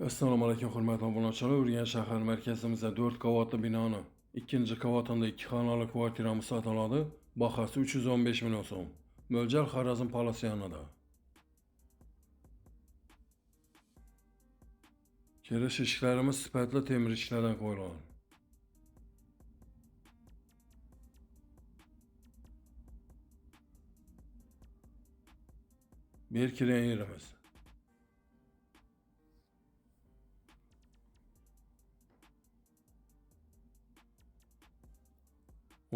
Assalomu alaykum hurmatli obunachilar. Urganch shahar markazimizda 4 qavatli binoni ikkinchi qavatida 2 xonali kvartiramiz sotiladi. Bahasi 315 million so'm. Mo'ljal Xorazm Palace yonida. Kirish eshiklarimiz sifatli temir ishlardan qo'yilgan. Bir kiren yerimiz.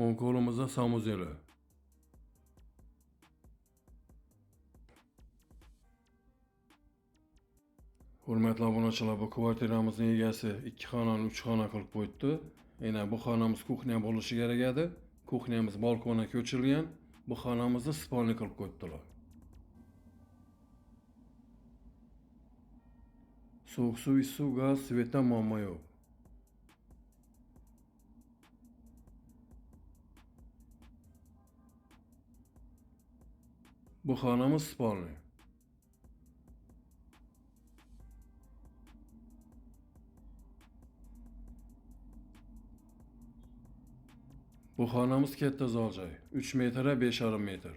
O'ng qo'limizda samuzeli. Hurmatli obunachilar, bu kvartiramizning egasi 2 xonani 3 xona qilib qo'ydi. Yana bu xonamiz kuxnya bo'lishi kerak edi. Kuxnyamiz balkonga ko'chirilgan. Bu xonamizni spalni qilib qo'ydilar. So'q suv, issiq gaz, svetdan muammo yo'q. Bu xonamiz spalni. Bu xonamiz katta zaljoy. 3 metr 5,5 metr.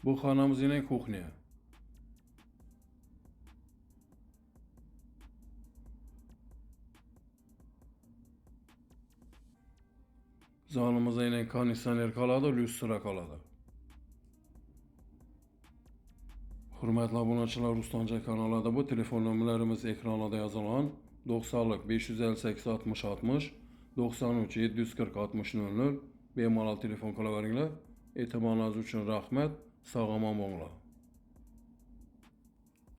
Bu xonamiz yana kuxnya. Zalımızda yana konditsioner qoladi, lyustra qoladi. Hurmatli obunachilar, Rustoncha kanalida bu telefon nomerlarimiz ekranlarda yozilgan. 90 558 60 60 93 740 60 00 bemalol telefon qilaveringlar. E'tiboringiz uchun rahmat. Sog' omon bo'linglar.